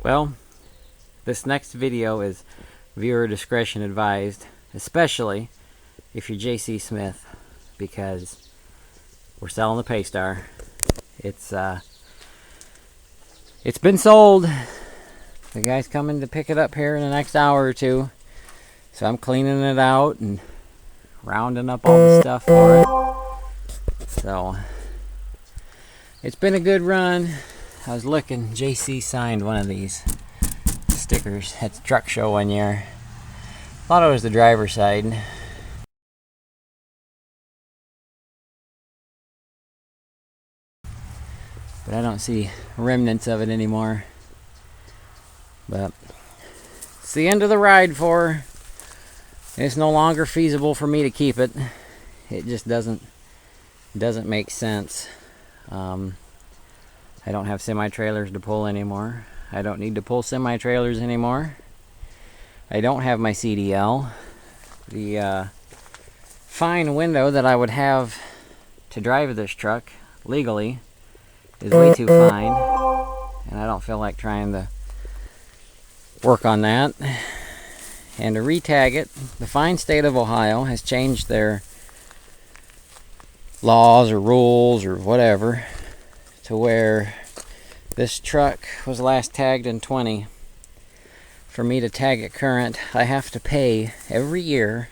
Well, this next video is viewer discretion advised, especially if you're JC Smith, because we're selling the Paystar. It's been sold. The guy's coming to pick it up here in the next hour or two. So I'm cleaning it out and rounding up all the stuff for it. So it's been a good run. I was looking, JC signed one of these stickers at the truck show one year. Thought it was the driver's side. But I don't see remnants of it anymore. But it's the end of the ride for her. It's no longer feasible for me to keep it. It just doesn't make sense. I don't have semi-trailers to pull anymore. I don't need to pull semi-trailers anymore. I don't have my CDL. The fine window that I would have to drive this truck legally is way too fine, and I don't feel like trying to work on that. And to retag it, the fine state of Ohio has changed their laws or rules or whatever to where this truck was last tagged in 20. For me to tag it current, I have to pay every year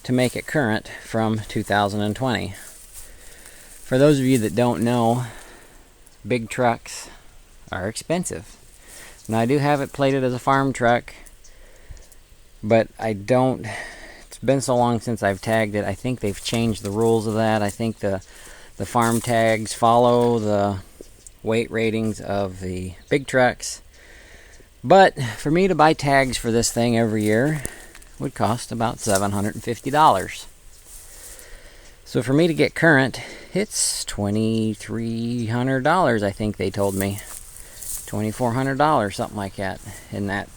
to make it current from 2020. For those of you that don't know, big trucks are expensive. Now I do have it plated as a farm truck, but it's been so long since I've tagged it. I think they've changed the rules of that. I think the farm tags follow the weight ratings of the big trucks. But for me to buy tags for this thing every year would cost about $750. So for me to get current, it's $2,300, I think they told me. $2,400, something like that, in that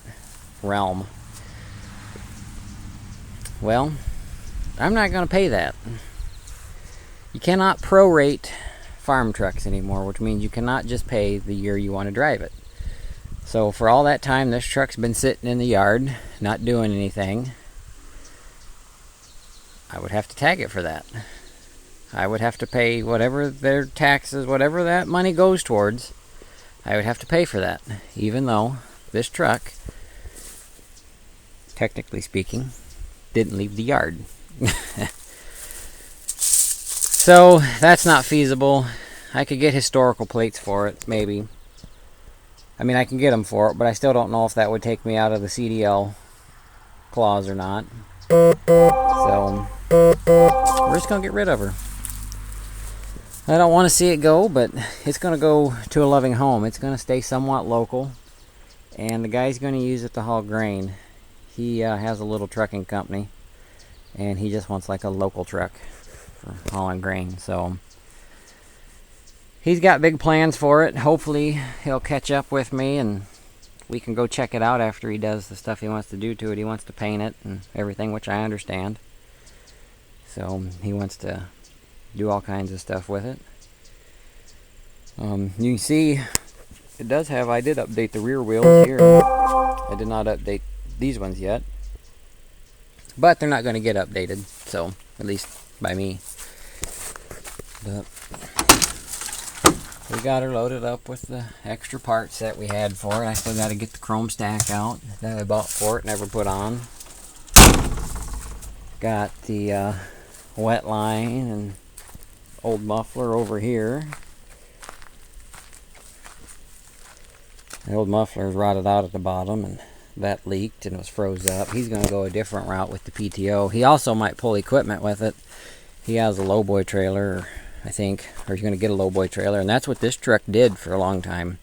realm. Well, I'm not going to pay that. You cannot prorate farm trucks anymore, which means you cannot just pay the year you want to drive it. So for all that time this truck's been sitting in the yard, not doing anything, I would have to tag it for that. I would have to pay whatever their taxes, whatever that money goes towards, I would have to pay for that, even though this truck, technically speaking, didn't leave the yard. So that's not feasible. I could get historical plates for it, maybe. I mean, I can get them for it, but I still don't know if that would take me out of the CDL clause or not. So we're just gonna get rid of her. I don't want to see it go, but it's gonna go to a loving home. It's gonna stay somewhat local, and the guy's gonna use it to haul grain. He has a little trucking company, and he just wants like a local truck for hauling grain. So he's got big plans for it. Hopefully he'll catch up with me and we can go check it out after he does the stuff he wants to do to it. He wants to paint it and everything, which I understand. So he wants to do all kinds of stuff with it. You can see it does have, I did update the rear wheels here. I did not update these ones yet, but they're not going to get updated, so at least by me. But we got her loaded up with the extra parts that we had for it. I still got to get the chrome stack out that I bought for it, never put on. Got the wet line and old muffler over here. The old muffler is rotted out at the bottom, and that leaked and was froze up. He's going to go a different route with the PTO. He also might pull equipment with it. He has a lowboy trailer, I think, or he's going to get a lowboy trailer, and that's what this truck did for a long time.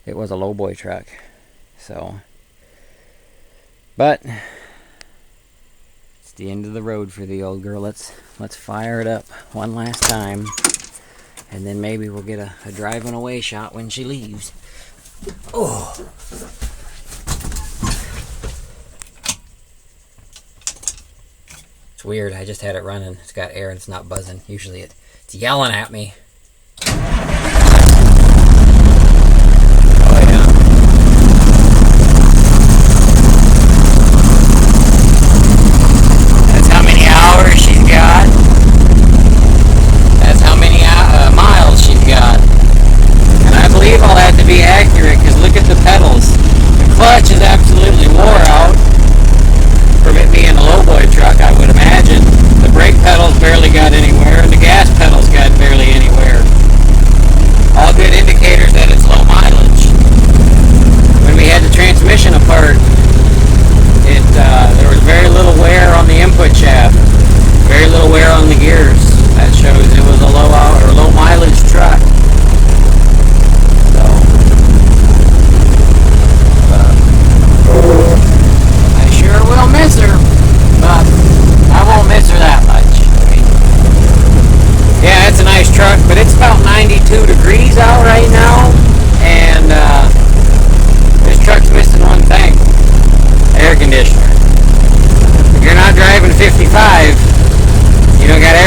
It was a lowboy truck. So, but it's the end of the road for the old girl. Let's fire it up one last time, and then maybe we'll get a driving away shot when she leaves. Oh. It's weird, I just had it running. It's got air and it's not buzzing. Usually it's yelling at me. Oh yeah.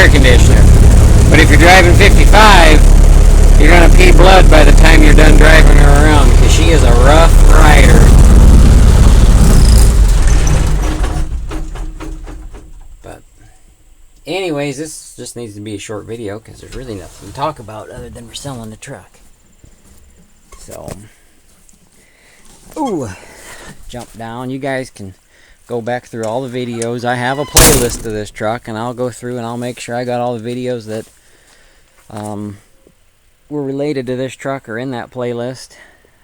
air conditioner. But if you're driving 55, you're going to pee blood by the time you're done driving her around, because she is a rough rider. But anyways, this just needs to be a short video because there's really nothing to talk about other than we're selling the truck. So, ooh, jump down. You guys can go back through all the videos. I have a playlist of this truck, and I'll go through and I'll make sure I got all the videos that were related to this truck are in that playlist.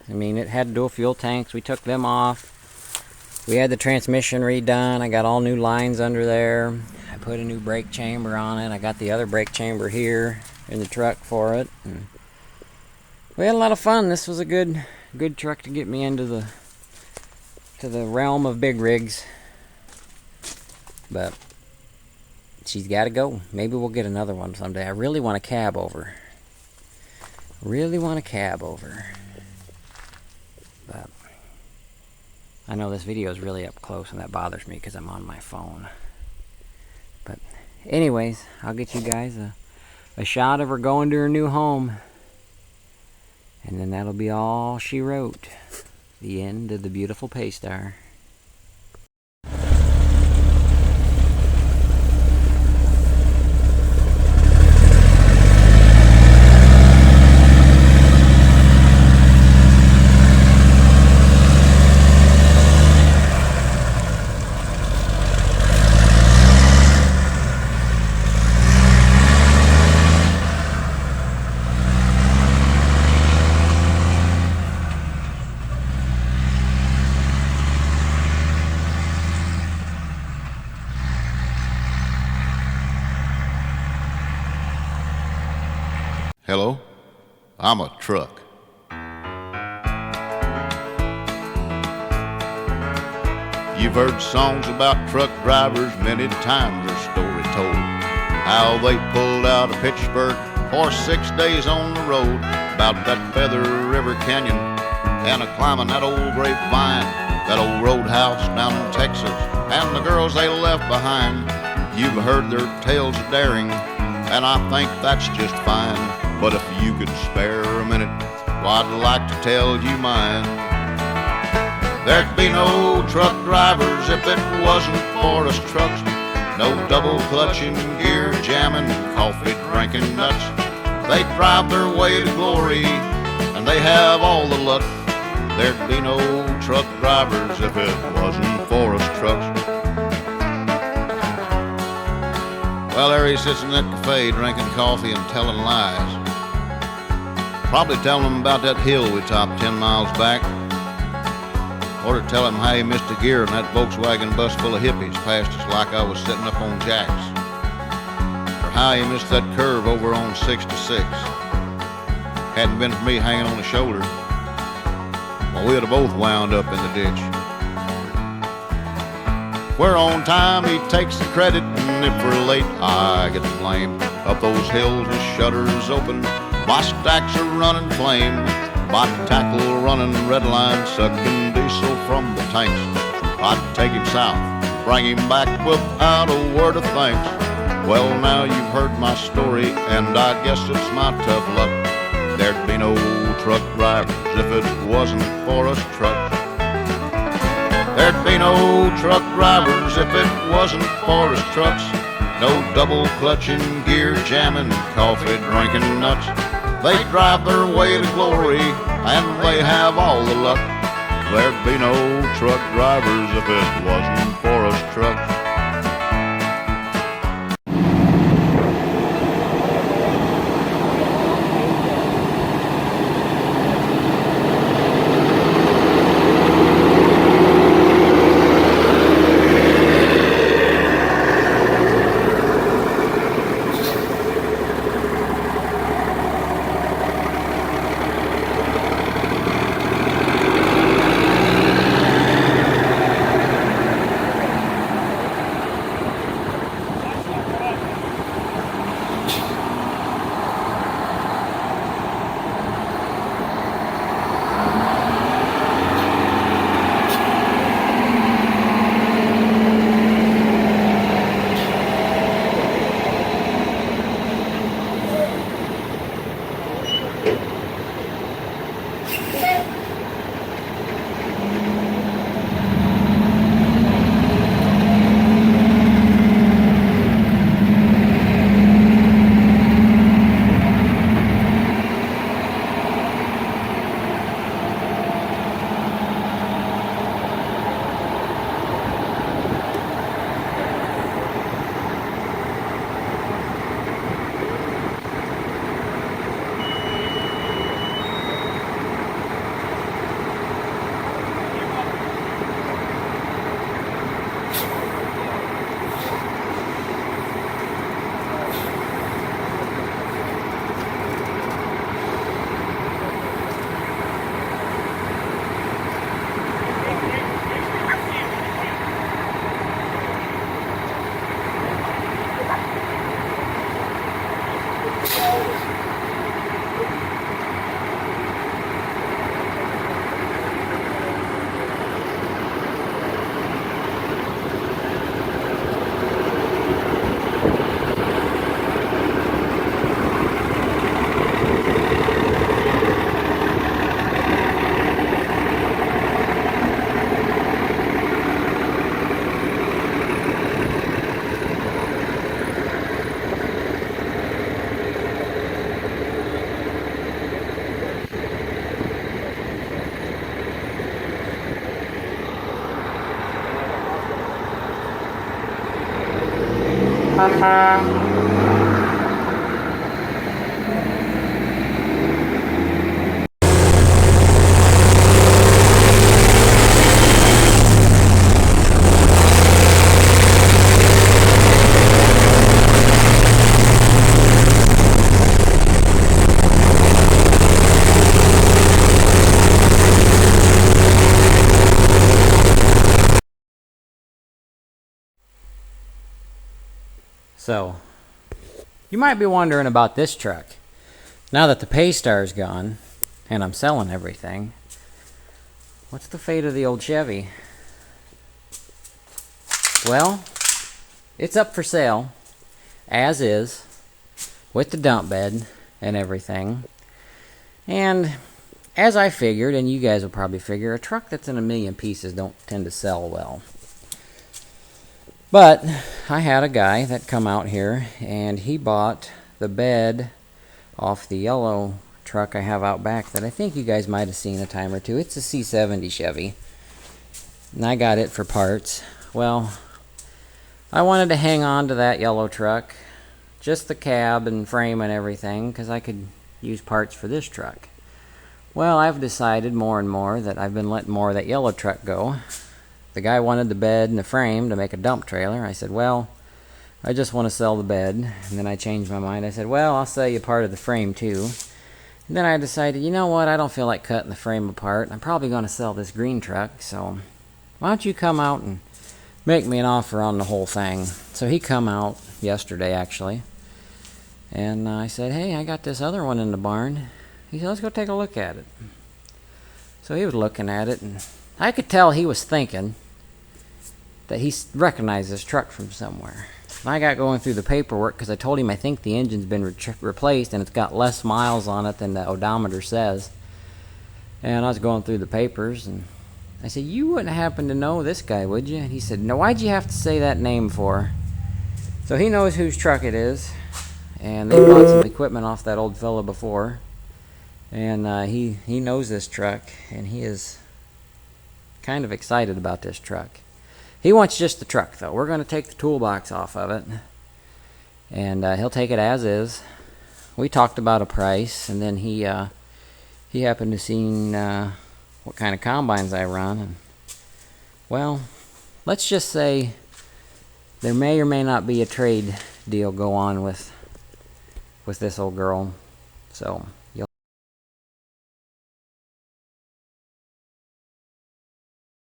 I mean, it had dual fuel tanks. We took them off. We had the transmission redone. I got all new lines under there. I put a new brake chamber on it. I got the other brake chamber here in the truck for it. And we had a lot of fun. This was a good truck to get me into the realm of big rigs. But she's got to go. Maybe we'll get another one someday. I really want a cab over. But I know this video is really up close, and that bothers me because I'm on my phone. But anyways, I'll get you guys a shot of her going to her new home. And then that'll be all she wrote. The end of the beautiful Paystar. Hello, I'm a truck. You've heard songs about truck drivers, many times their story told. How they pulled out of Pittsburgh for 6 days on the road, about that Feather River Canyon and climbing that old grapevine, that old roadhouse down in Texas, and the girls they left behind. You've heard their tales of daring, and I think that's just fine. But if you could spare a minute, well, I'd like to tell you mine. There'd be no truck drivers if it wasn't for us trucks. No double clutching, gear jamming, coffee drinking nuts. They drive their way to glory, and they have all the luck. There'd be no truck drivers if it wasn't for us trucks. Well, there he sits in that cafe drinking coffee and telling lies. Probably telling him about that hill we topped 10 miles back. Or to tell him how he missed a gear in that Volkswagen bus full of hippies past us like I was sitting up on jacks. Or how he missed that curve over on 66. Hadn't been for me hanging on the shoulder, well, we'd have both wound up in the ditch. If we're on time, he takes the credit, and if we're late, I get the blame. Up those hills with shutters open, my stacks are running flame. My tackle running red line, sucking diesel from the tanks. I'd take him south, bring him back without a word of thanks. Well, now you've heard my story, and I guess it's my tough luck. There'd be no truck drivers if it wasn't for us trucks. There'd be no truck drivers if it wasn't for us trucks. No double clutching, gear jamming, coffee drinking nuts. They drive their way to glory, and they have all the luck. There'd be no truck drivers if it wasn't for us trucks. So, you might be wondering about this truck. Now that the Paystar's gone, and I'm selling everything, what's the fate of the old Chevy? Well, it's up for sale, as is, with the dump bed and everything. And as I figured, and you guys will probably figure, a truck that's in a million pieces don't tend to sell well. But I had a guy that come out here, and he bought the bed off the yellow truck I have out back that I think you guys might have seen a time or two. It's a C70 Chevy, and I got it for parts. Well, I wanted to hang on to that yellow truck, just the cab and frame and everything, because I could use parts for this truck. Well, I've decided more and more that I've been letting more of that yellow truck go. The guy wanted the bed and the frame to make a dump trailer. I said, well, I just want to sell the bed. And then I changed my mind. I said, well, I'll sell you part of the frame too. And then I decided, you know what, I don't feel like cutting the frame apart. I'm probably going to sell this green truck, so why don't you come out and make me an offer on the whole thing? So he come out yesterday, actually. And I said, hey, I got this other one in the barn. He said, let's go take a look at it. So he was looking at it, and I could tell he was thinking that he recognized this truck from somewhere. And I got going through the paperwork because I told him I think the engine's been replaced and it's got less miles on it than the odometer says. And I was going through the papers, and I said, you wouldn't happen to know this guy, would you? And he said, no, why'd you have to say that name for? So he knows whose truck it is, and they bought some equipment off that old fella before. And he knows this truck, and he is kind of excited about this truck. He wants just the truck, though. We're going to take the toolbox off of it, and he'll take it as is. We talked about a price, and then he happened to see what kind of combines I run. And, well, let's just say there may or may not be a trade deal go on with this old girl. So